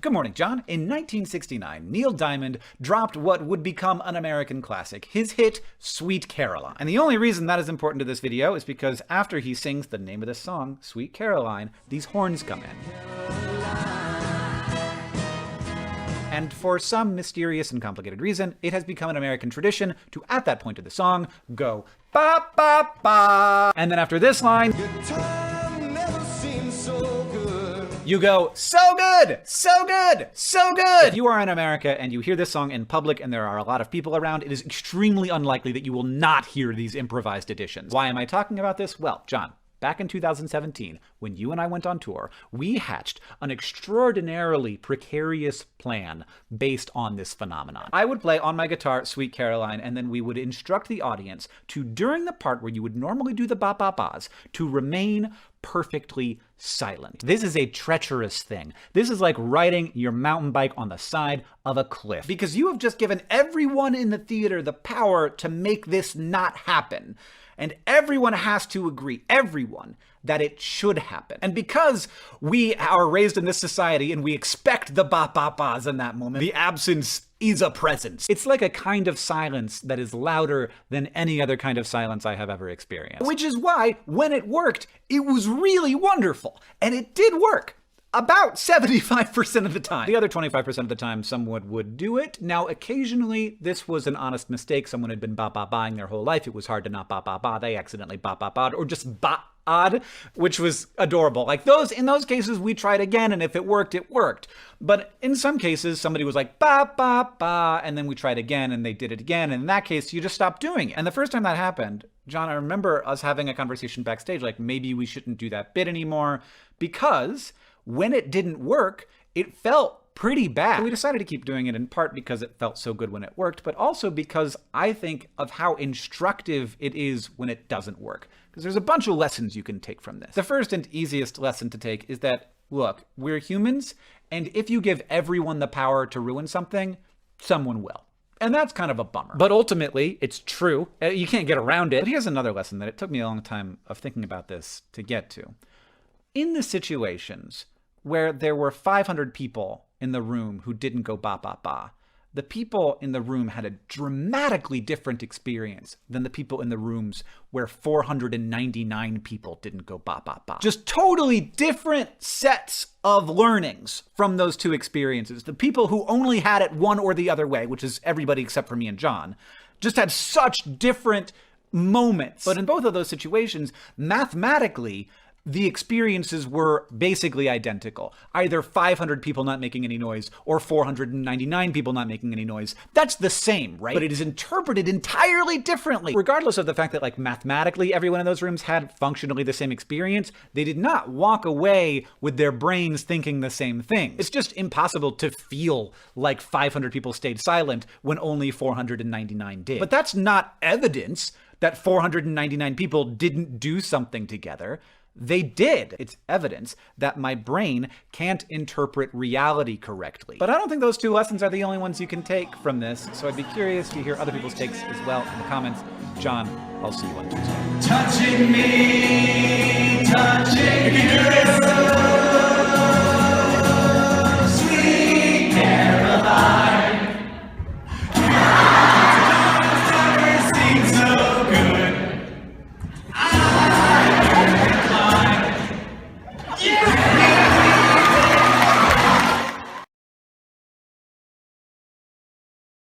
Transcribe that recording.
Good morning, John. In 1969, Neil Diamond dropped what would become an American classic, his hit, Sweet Caroline. And the only reason that is important to this video is because after he sings the name of the song, Sweet Caroline, these horns come in. And for some mysterious and complicated reason, it has become an American tradition to, at that point of the song, go ba ba ba. And then after this line, you go, so good, so good, so good. If you are in America and you hear this song in public and there are a lot of people around, it is extremely unlikely that you will not hear these improvised additions. Why am I talking about this? Well, John, back in 2017, when you and I went on tour, we hatched an extraordinarily precarious plan based on this phenomenon. I would play on my guitar Sweet Caroline, and then we would instruct the audience to, during the part where you would normally do the ba-ba-bas, to remain perfectly silent. This is a treacherous thing. This is like riding your mountain bike on the side of a cliff, because you have just given everyone in the theater the power to make this not happen. And everyone has to agree, everyone, that it should happen. And because we are raised in this society and we expect the ba-ba-bas in that moment, the absence is a presence. It's like a kind of silence that is louder than any other kind of silence I have ever experienced. Which is why, when it worked, it was really wonderful. And it did work. About 75% of the time. The other 25% of the time, someone would do it. Now, occasionally, this was an honest mistake. Someone had been ba-ba-baing their whole life. It was hard to not ba-ba-ba. They accidentally ba-ba-ba'd, or just ba-odd, which was adorable. Like in those cases, we tried again, and if it worked, it worked. But in some cases, somebody was like, ba-ba-ba, and then we tried again, and they did it again. And in that case, you just stopped doing it. And the first time that happened, John, I remember us having a conversation backstage, like, maybe we shouldn't do that bit anymore, because when it didn't work, it felt pretty bad. So we decided to keep doing it, in part because it felt so good when it worked, but also because I think of how instructive it is when it doesn't work. Because there's a bunch of lessons you can take from this. The first and easiest lesson to take is that, look, we're humans, and if you give everyone the power to ruin something, someone will. And that's kind of a bummer. But ultimately, it's true. You can't get around it. But here's another lesson that it took me a long time of thinking about this to get to. In the situations where there were 500 people in the room who didn't go ba-ba-ba, the people in the room had a dramatically different experience than the people in the rooms where 499 people didn't go ba-ba-ba. Just totally different sets of learnings from those two experiences. The people who only had it one or the other way, which is everybody except for me and John, just had such different moments. But in both of those situations, mathematically, the experiences were basically identical. Either 500 people not making any noise or 499 people not making any noise. That's the same, right? But it is interpreted entirely differently. Regardless of the fact that, like, mathematically everyone in those rooms had functionally the same experience, they did not walk away with their brains thinking the same thing. It's just impossible to feel like 500 people stayed silent when only 499 did. But that's not evidence that 499 people didn't do something together. They did. It's evidence that my brain can't interpret reality correctly. But I don't think those two lessons are the only ones you can take from this, so I'd be curious to hear other people's takes as well in the comments. John, I'll see you on Tuesday. Touching me, touching you.